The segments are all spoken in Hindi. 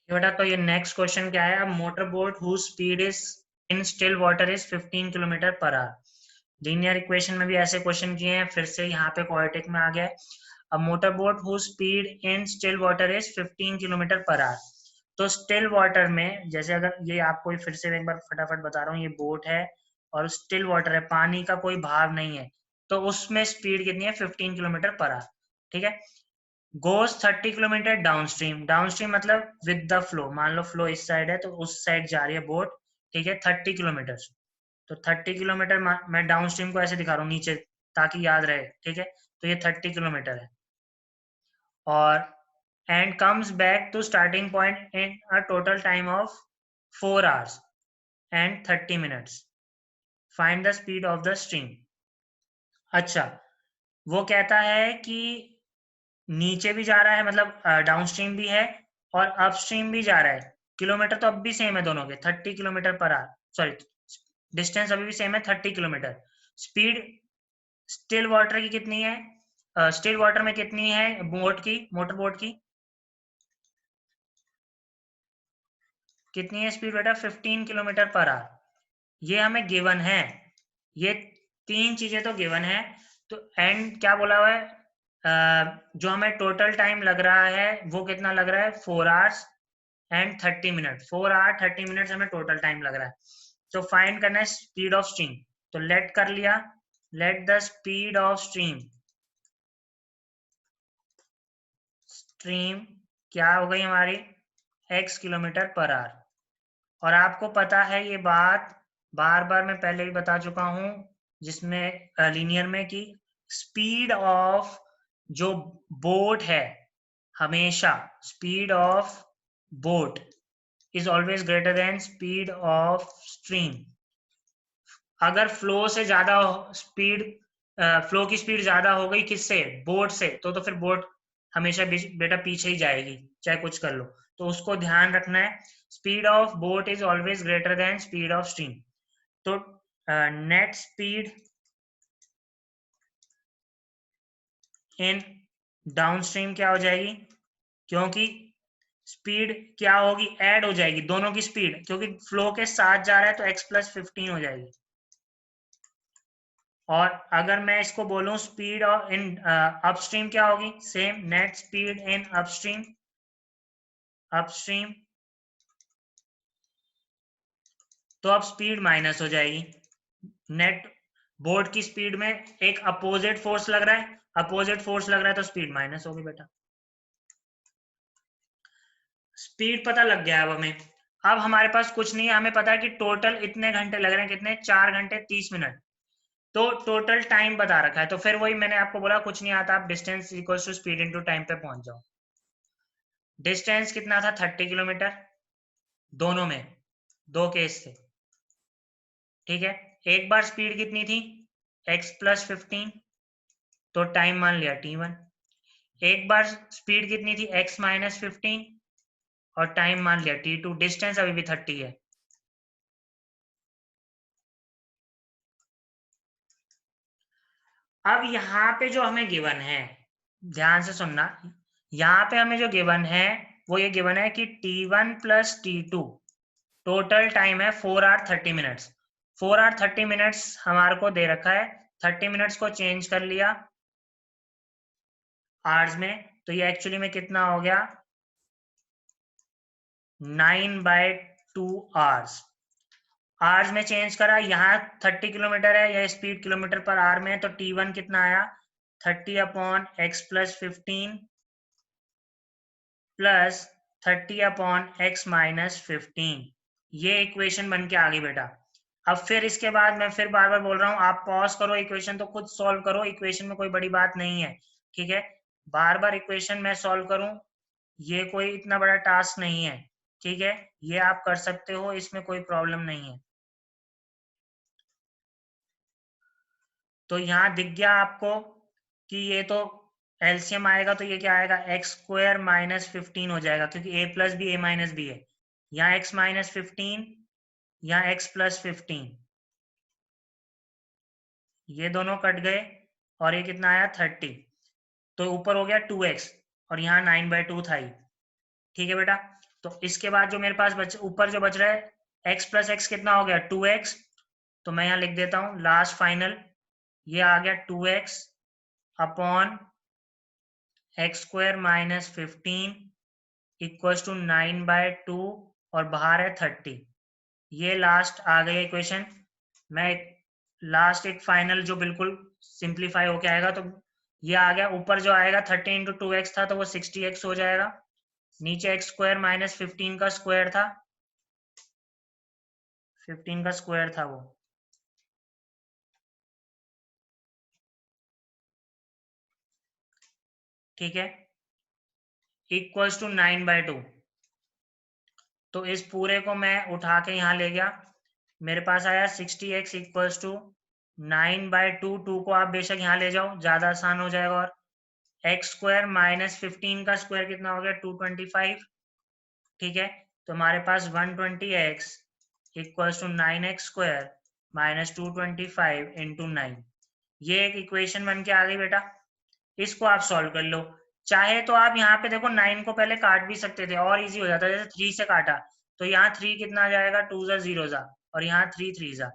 ये बेटा, तो ये नेक्स्ट क्वेश्चन क्या है? Motor boat whose speed is in still water is 15 kilometre per hour. Linear equation में भी ऐसे क्वेश्चन किए हैं, फिर से यहाँ पे क्वाड्रेटिक में आ गया है। A motor boat whose speed in still water is 15 kilometre per hour. तो स्टिल वाटर में, जैसे अगर ये आपको फिर से एक बार फटाफट बता रहा हूँ, ये बोट है और स्टिल वाटर है, पानी का कोई भाव नहीं है, तो उसमें स्पीड कितनी है? 15 किलोमीटर पर आवर। ठीक है। Goes 30 kilometre down stream. Down stream मतलब विद द फ्लो। मान लो फ्लो इस साइड है तो उस साइड जा रही है बोट। ठीक है, 30 किलोमीटर। तो 30 किलोमीटर मैं डाउन स्ट्रीम को ऐसे दिखा रहा हूँ नीचे, ताकि याद रहे। ठीक है, तो ये 30 किलोमीटर है। और and comes back to starting point in a total time of 4 hours and 30 minutes. Find the speed of the stream. अच्छा, वो कहता है कि नीचे भी जा रहा है, मतलब डाउन स्ट्रीम भी है और अप स्ट्रीम भी जा रहा है। किलोमीटर तो अब भी सेम है दोनों के, 30 kilometre per our. Sorry, distance अभी भी सेम है, 30 किलोमीटर। स्पीड स्टिल वाटर की कितनी है? स्टिल वाटर में कितनी है बोट की, मोटर बोट की कितनी है स्पीड बेटा? 15 किलोमीटर पर आवर। ये हमें गिवन है, ये तीन चीजें तो गिवन है। तो एंड क्या बोला हुआ है? जो हमें टोटल टाइम लग रहा है वो कितना लग रहा है? 4 hours and 30 minute. 4 hour 30 minutes हमें टोटल टाइम लग रहा है। तो फाइंड करना है स्पीड ऑफ स्ट्रीम। तो लेट कर लिया, let the speed of stream. Stream क्या हो गई हमारी? x kilometre per hour. और आपको पता है ये बात, बार बार मैं पहले भी बता चुका हूं, जिसमें लीनियर में, कि स्पीड ऑफ जो बोट है, हमेशा speed of boat is always greater than speed of stream. अगर फ्लो से ज्यादा स्पीड, फ्लो की स्पीड ज्यादा हो गई किससे? बोट से, तो फिर बोट हमेशा बेटा पीछे ही जाएगी, चाहे कुछ कर लो। तो उसको ध्यान रखना है, speed of boat is always greater than speed of stream. तो net speed in downstream क्या हो जाएगी? क्योंकि स्पीड क्या होगी? ऐड हो जाएगी दोनों की स्पीड, क्योंकि फ्लो के साथ जा रहा है तो x+15 हो जाएगी। और अगर मैं इसको बोलूं स्पीड ऑफ इन अपस्ट्रीम क्या होगी? सेम, नेट स्पीड इन अपस्ट्रीम। अपस्ट्रीम तो अब स्पीड माइनस हो जाएगी। नेट बोर्ड की स्पीड में एक अपोजिट फोर्स लग रहा है, अपोजिट फोर्स लग रहा है तो स्पीड माइनस होगी बेटा। स्पीड पता लग गया अब हमें। अब हमारे पास कुछ नहीं है, हमें पता है कि टोटल इतने घंटे लग रहे हैं, कितने? 4 घंटे 30 मिनट। तो टोटल टाइम बता रखा है, तो फिर वही मैंने आपको बोला, कुछ नहीं आता, आप distance equals to speed into time पे पहुंच जाओ। डिस्टेंस कितना था? 30 किलोमीटर, दोनों में, दो केस थे। ठीक है, एक बार स्पीड कितनी थी? x+15, तो टाइम मान लिया t1। एक बार स्पीड कितनी थी? x-15, और टाइम मान लिया t2। डिस्टेंस अभी भी 30 है। अब यहाँ पे जो हमें गिवन है, ध्यान से सुनना, यहाँ पे हमें जो गिवन है वो ये गिवन है कि t1 plus t2 total time है 4 आवर 30 मिनट्स। 4 आवर 30 मिनट्स हमारे को दे रखा है, 30 मिनट्स को चेंज कर लिया आवर्स में, तो ये एक्चुअली में कितना हो गया? 9/2 आवर्स। आवर्स में चेंज करा, यहाँ 30 किलोमीटर है, यह स्पीड किलोमीटर पर आवर में है, तो t1 कितना आया? 30/x+15 plus 30/x-15। ये इक्वेशन बन के आ गई बेटा। अब फिर इसके बाद मैं फिर बार बार बोल रहा हूँ, आप पॉज करो, इक्वेशन तो खुद सॉल्व करो, इक्वेशन में कोई बड़ी बात नहीं है। ठीक है, बार बार इक्वेशन मैं सॉल्व करूं, ये कोई इतना बड़ा टास्क नहीं है। ठीक है, ये आप कर सकते हो, इसमें कोई प्रॉब्लम नहीं है। तो यहाँ दिख गया आपको कि ये तो एलसीएम आएगा, तो ये क्या आएगा? x² - 15 हो जाएगा, क्योंकि a+b a- है। यहाँ x-15, यहाँ x+15, ये दोनों कट गए और ये कितना आया? 30। तो ऊपर हो गया 2x और यहाँ 9/2 था ही। ठीक है बेटा, तो इसके बाद जो मेरे पास ऊपर जो बच रहा है x प्लस एक्स कितना हो गया 2x, तो मैं यहाँ लिख देता हूँ लास्ट फाइनल, ये आ गया 2x upon x square minus 15 equal to 9/2 और बाहर है 30। ये लास्ट आ गई इक्वेशन। मैं लास्ट एक फाइनल जो बिल्कुल सिंप्लीफाई होके आएगा, तो ये आ गया, ऊपर जो आएगा 30 इंटू 2x था तो वो 60x हो जाएगा, नीचे एक्स स्क्वायर माइनस 15 का स्क्वायर था, 15 का स्क्वायर था वो, ठीक है, इक्वल्स टू 9/2। तो इस पूरे को मैं उठा के यहाँ ले गया, मेरे पास आया 60x इक्वल्स टू 9/2। 2 को आप बेशक यहाँ ले जाओ, ज्यादा आसान हो जाएगा, और एक्स स्क्वायर माइनस 15 का स्क्वायर कितना हो गया 225, ठीक है। तो हमारे पास 120x equals to 9x square minus 225 into 9, ये एक इक्वेशन बन के आ गई बेटा। इसको आप सॉल्व कर लो, चाहे तो आप यहाँ पे देखो 9 को पहले काट भी सकते थे और इजी हो जाता, जैसे 3 से काटा तो यहाँ 3 कितना आ जाएगा 2 जा 0 जा, और यहाँ 3 3 जा,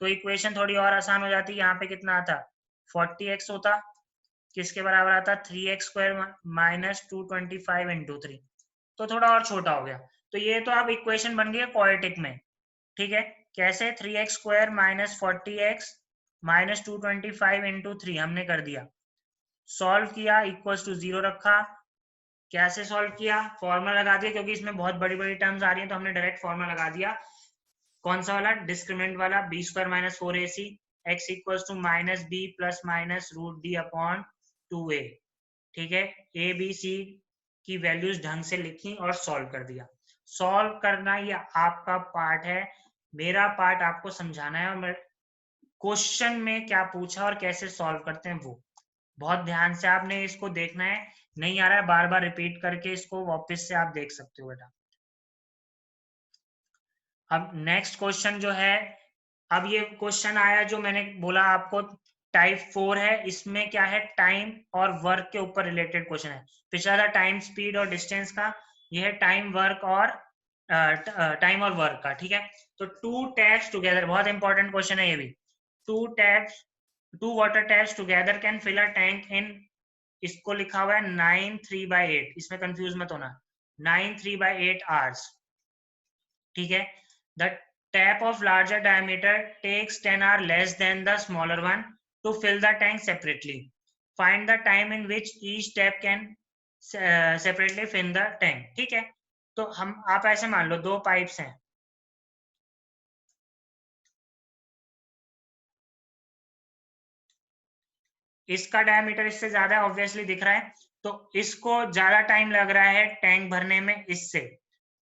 तो इक्वेशन थोड़ी और आसान हो जाती। यहाँ पे कितना आता 40x होता, किसके बराबर आता 3x स्क्वायर माइनस 225 इंटू 3, तो थोड़ा और छोटा हो गया। तो ये तो अब इक्वेशन बन गई है क्वाड्रेटिक में, ठीक है। कैसे 3x square minus 40x minus 225 into 3 हमने कर दिया, सॉल्व किया, इक्वल्स टू 0 रखा। कैसे सॉल्व किया, फॉर्मूला लगा दिया, क्योंकि इसमें बहुत बड़ी बड़ी टर्म्स आ रही हैं तो हमने डायरेक्ट फॉर्मूला लगा दिया। कौन सा वाला, डिस्क्रिमिनेंट वाला, B square minus 4ac x equals to minus B plus minus root D upon 2a, ठीक है। ए बी सी की वैल्यूज ढंग से लिखी और सॉल्व कर दिया। सॉल्व करना ये आपका पार्ट है, मेरा पार्ट आपको समझाना है, और क्वेश्चन में क्या पूछा और कैसे सॉल्व करते हैं वो बहुत ध्यान से आपने इसको देखना है। नहीं आ रहा है बार बार रिपीट करके इसको वापस से आप देख सकते हो बेटा। अब नेक्स्ट क्वेश्चन जो है, अब ये क्वेश्चन आया जो मैंने बोला आपको टाइप 4 है, इसमें क्या है टाइम और वर्क के ऊपर रिलेटेड क्वेश्चन है। पिछला था टाइम स्पीड और डिस्टेंस का, ये है टाइम वर्क और टाइम और वर्क का, ठीक है। तो टू टैप्स टुगेदर, बहुत इंपॉर्टेंट क्वेश्चन है ये भी, two taps, two water taps together can fill a tank in, इसको लिखा हुआ है 9 3/8, इसमें कंफ्यूज मत होना, 9 3/8 आवर्स, ठीक है। The tap of larger diameter takes 10 hour less than the smaller one to fill the tank separately, find the time in which each tap can separately fill the tank, ठीक है। तो हम आप ऐसे मान लो दो पाइप्स हैं, इसका डायमीटर इससे ज्यादा ऑब्वियसली दिख रहा है, तो इसको ज्यादा टाइम लग रहा है टैंक भरने में इससे,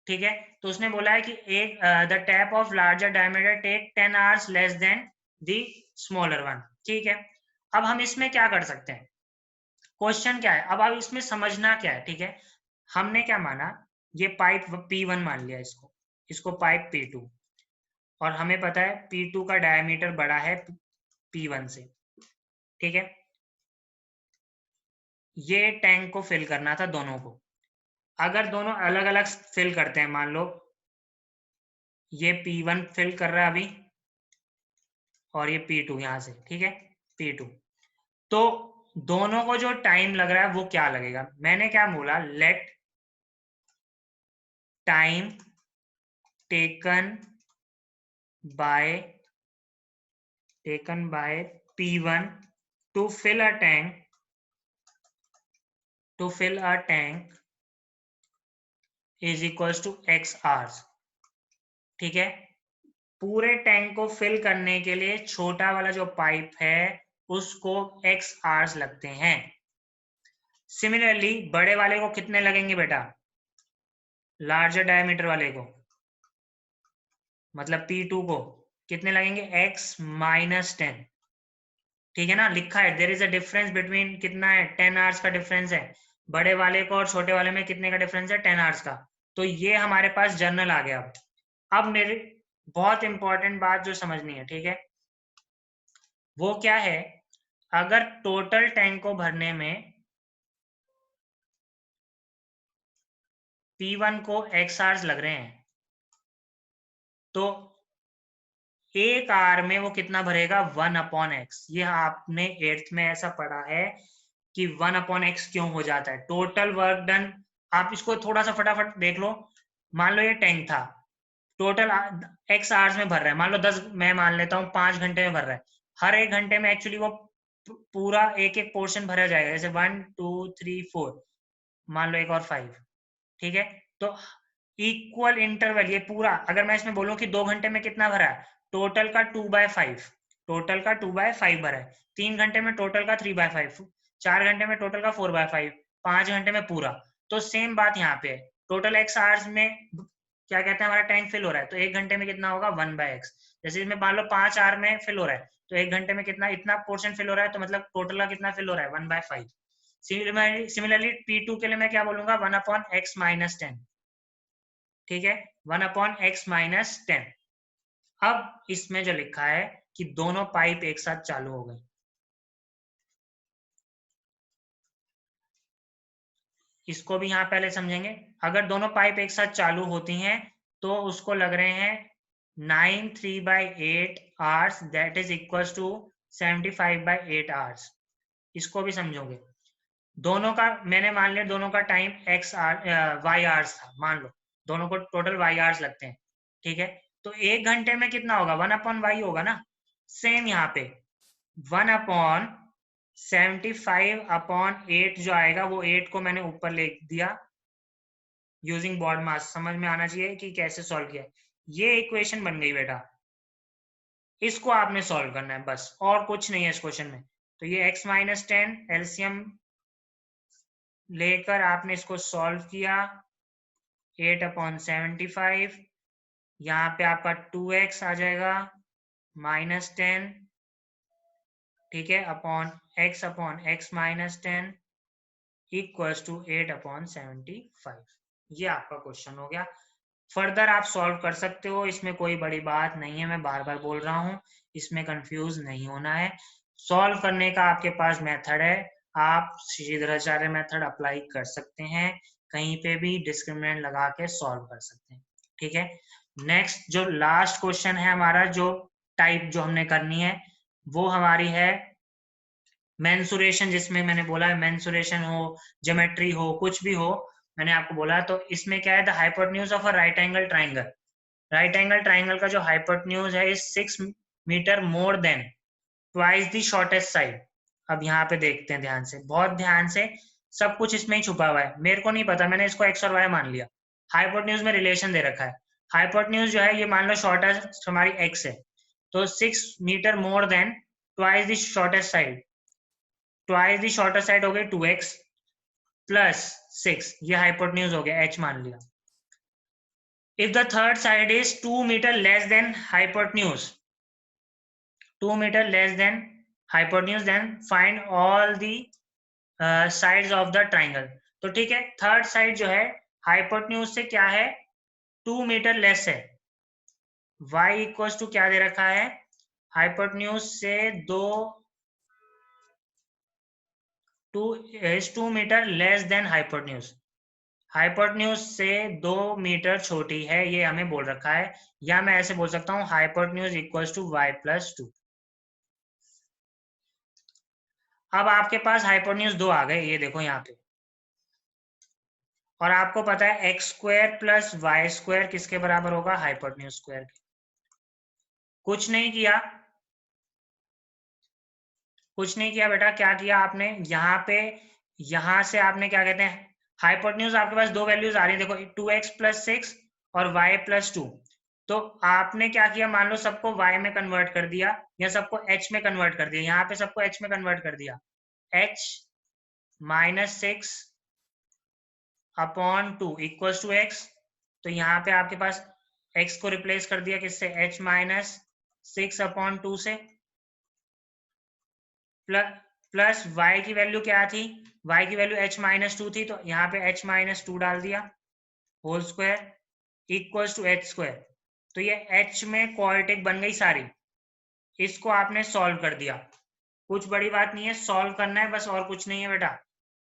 ठीक है। तो उसने बोला है कि एक the tap of larger diameter take 10 hours less than the smaller one, ठीक है। अब हम इसमें क्या कर सकते हैं, क्वेश्चन क्या है, अब आप इसमें समझना क्या है, ठीक है। हमने क्या माना, ये पाइप P1 मान लिया, इसको इसको पाइप P2, और हमें पता है P2 का डायमीटर बड़ा है P1 से, ठीक है। ये टैंक को फिल करना था दोनों को, अगर दोनों अलग अलग फिल करते हैं, मान लो ये P1 फिल कर रहा है अभी और ये P2 यहां से, ठीक है, P2, तो दोनों को जो टाइम लग रहा है वो क्या लगेगा, मैंने क्या बोला, let time taken by P1 to fill a tank is equals to x hours, ठीक है। पूरे टैंक को फिल करने के लिए छोटा वाला जो पाइप है उसको x आवर्स लगते हैं। सिमिलरली बड़े वाले को कितने लगेंगे बेटा, लार्जर डायमीटर वाले को, मतलब P2 को कितने लगेंगे x माइनस 10, ठीक है ना, लिखा है there is a difference between, कितना है 10 आवर्स का डिफरेंस है, बड़े वाले को और छोटे वाले में कितने का डिफरेंस है 10 आवर्स का। तो ये हमारे पास जर्नल आ गया। अब मेरी बहुत इंपॉर्टेंट बात जो समझनी है, ठीक है, वो क्या है, अगर टोटल टैंक को भरने में P1 को x आवर्स लग रहे हैं, तो एक आर में वो कितना भरेगा 1/x। ये आपने 8th में ऐसा पढ़ा है कि 1/x क्यों हो जाता है। टोटल वर्क डन, आप इसको थोड़ा सा फटाफट देख लो। मान लो ये टैंक था, टोटल x आवर्स में भर रहा है, मान लो 10, मैं मान लेता हूँ 5 घंटे में भर रहा है। हर एक घंटे में एक्चुअली वो पूरा एक एक पोर्शन भरा जाएगा, जैसे 1 2 3 4, मान लो एक और 5, ठीक है। तो इक्वल इंटरवल ये पूरा, अगर मैं इसमें बोलूं कि 2 घंटे में कितना भरा है, टोटल का 2/5, टोटल का 2/5 भरा है। 3 घंटे में टोटल का 3/5, 4 घंटे में टोटल का 4/5, 5 घंटे में पूरा। तो सेम बात यहाँ पे है, टोटल x आवर्स में क्या कहते हैं हमारा टैंक फिल हो रहा है, तो 1 घंटे में कितना होगा 1/x। जैसे इसमें मान लो 5 आवर में फिल हो रहा है, तो 1 घंटे में कितना, इतना पोर्शन फिल हो रहा है, तो मतलब टोटल का कितना फिल हो रहा है 1/5। सिमिलरली P2 के लिए मैं क्या बोलूंगा 1/x-10, ठीक है, 1/x-10। अब इसमें जो लिखा है कि दोनों पाइप एक साथ चालू हो गए, इसको भी यहां पहले समझेंगे। अगर दोनों पाइप एक साथ चालू होती हैं तो उसको लग रहे हैं 9 3/8 hours, that is equal to 75/8 hours. इसको भी समझोगे। दोनों का मैंने मान लिया, दोनों का टाइम वाई आवर्स था, मान लो दोनों को टोटल वाई आवर्स लगते हैं, ठीक है। तो 1 घंटे में कितना होगा 1/y होगा ना। सेम यहाँ पे 1/75/8 जो आएगा, वो 8 को मैंने ऊपर लिख दिया यूजिंग बॉड मास। समझ में आना चाहिए कि कैसे सॉल्व किया। ये इक्वेशन बन गई बेटा, इसको आपने सॉल्व करना है बस, और कुछ नहीं है इस क्वेश्चन में। तो ये x-10 एलसीएम लेकर आपने इसको सॉल्व किया, 8/75, यहाँ पे आपका 2x आ जाएगा -10, ठीक है, अपॉन x/x-10 इक्वल्स टू 8/75। ये आपका क्वेश्चन हो गया। फर्दर आप सॉल्व कर सकते हो, इसमें कोई बड़ी बात नहीं है, मैं बार बार बोल रहा हूँ, इसमें कंफ्यूज नहीं होना है। सॉल्व करने का आपके पास मेथड है, आप श्रीधराचार्य मेथड अप्लाई कर सकते हैं, कहीं पे भी डिस्क्रिमिनेंट लगा के सॉल्व कर सकते हैं, ठीक है। नेक्स्ट जो लास्ट क्वेश्चन है हमारा, जो टाइप जो हमने करनी है वो हमारी है मेंसुरेशन, जिसमें मैंने बोला है मेंसुरेशन हो, ज्योमेट्री हो, कुछ भी हो, मैंने आपको बोला। तो इसमें क्या है, the hypotenuse of a right angle triangle, right angle triangle का जो हाइपोटेन्यूज है is 6 metre more than twice the shortest side. अब यहाँ पे देखते हैं ध्यान से, बहुत ध्यान से, सब कुछ इसमें ही छुपा हुआ है, मेरे को नहीं पता, मैंने इसको x और y मान लिया। हाइपोटेन्यूज में रिलेशन दे रखा है, हाइपोटेन्यूज जो है ये मान लो शॉर्टेस्ट हमारी x है, तो 6 metre more than twice the shortest side, twice the shorter side हो गई 2x प्लस 6, ये हाइपोटेन्यूज हो गया, h मान लिया। If the third side is 2 metre less than hypotenuse, 2 metre less than hypotenuse, then find all the sides of the triangle. तो ठीक है, थर्ड साइड जो है हाइपोटेन्यूज से क्या है 2 मीटर लेस है, y इक्वल्स टू क्या दे रखा है, हाइपोटेन्यूज से 2 metre less than hypotenuse, hypotenuse से 2 मीटर छोटी है, ये हमें बोल रखा है। या मैं ऐसे बोल सकता हूँ हाइपोटेन्यूज इक्वल्स टू y+2। अब आपके पास हाइपोटेन्यूज 2 आ गए, ये देखो यहाँ पे, और आपको पता है x² प्लस y² किसके बराबर होगा, हाइपोटेन्यूज स्क्वायर के। कुछ नहीं किया, कुछ नहीं किया बेटा, क्या किया आपने यहाँ पे, यहाँ से आपने क्या कहते हैं, हाइपोटेन्यूज आपके पास दो वैल्यूज आ रही है, देखो 2x+6 और y+2। तो आपने क्या किया, मान लो सबको y में कन्वर्ट कर दिया या सबको h में कन्वर्ट कर दिया, यहाँ पे सबको h में कन्वर्ट कर दिया, h-6/2 इक्वल्स टू x। तो यहाँ पे आपके पास x को रिप्लेस कर दिया किससे, h-6/2 से, प्लस y की वैल्यू क्या थी, y की वैल्यू h-2 थी, तो यहाँ पे h-2 डाल दिया whole square equals to h²। तो ये h में क्वाड्रेटिक बन गई सारी, इसको आपने सॉल्व कर दिया। कुछ बड़ी बात नहीं है, सॉल्व करना है बस, और कुछ नहीं है बेटा,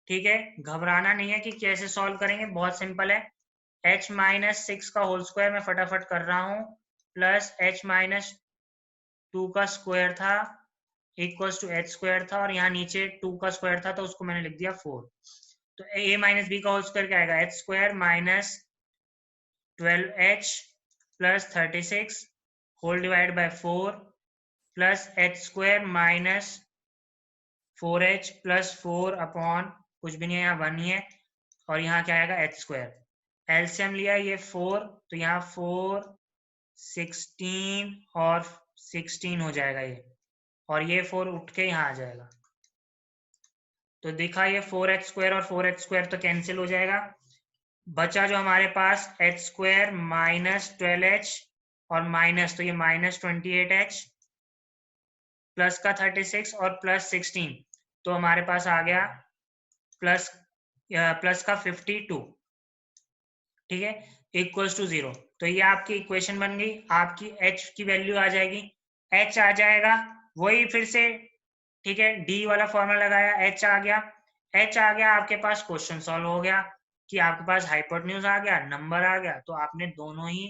ठीक है। घबराना नहीं है कि कैसे सॉल्व करेंगे, बहुत सिंपल है। h माइनस 6 का होल स्क्वायर मैं फटाफट कर रहा हूँ प्लस h माइनस 2 का स्क्वायर था इक्वल्स टू एच स्क्वायर था और यहाँ नीचे 2 का स्क्वायर था तो उसको मैंने लिख दिया 4। तो a माइनस बी का होल स्क्वायर क्या आएगा H square minus 12h plus 36 whole divide by 4 plus H square minus 4h plus 4 upon कुछ भी नहीं है यहाँ 1 ही है और यहाँ क्या आएगा एच स्क्वायर। एलसीएम लिया ये 4 तो यहाँ 4 16 और 16 हो जाएगा ये और ये 4 उठ के यहाँ आ जाएगा। तो दिखा ये 4h स्क्वायर और 4h स्क्वायर तो कैंसिल हो जाएगा। बचा जो हमारे पास h स्क्वायर माइनस 12h और माइनस तो ये माइनस 28h प्लस का 36 और प्लस 16 तो हमारे पास आ गया प्लस का 52 ठीक है इक्वल्स टू 0। तो ये आपकी इक्वेशन बन गई। आपकी h की वैल्यू आ जाएगी h आ जाएगा वही फिर से ठीक है d वाला फॉर्मूला लगाया h आ गया आपके पास क्वेश्चन सॉल्व हो गया कि आपके पास हाइपोटेन्यूज आ गया नंबर आ गया तो आपने दोनों ही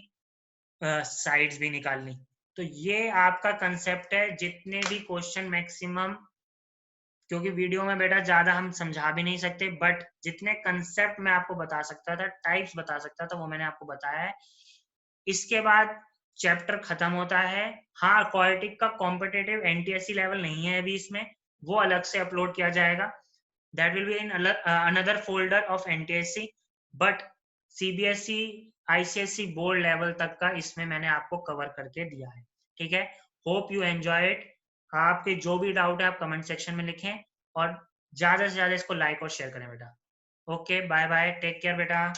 साइड्स भी निकाल ली। तो ये आपका कंसेप्ट है। जितने भी क्वेश्चन मैक्सिमम क्योंकि वीडियो में बेटा ज्यादा हम समझा भी नहीं सकते बट जितने कंसेप्ट मैं आपको बता सकता था टाइप्स बता सकता था वो मैंने आपको बताया है। इसके बाद चैप्टर खत्म होता है। हाँ क्वालिटिक का कॉम्पिटेटिव एनटीएससी लेवल नहीं है अभी इसमें वो अलग से अपलोड किया जाएगा that will be in another folder of NTSC but CBSE ICSE board level तक का इसमें मैंने आपको कवर करके दिया है। ठीक है होप यू एंजॉय इट। आपके जो भी डाउट है आप कमेंट सेक्शन में लिखें और ज्यादा से ज्यादा इसको लाइक और शेयर करें बेटा। Okay bye bye take care बेटा।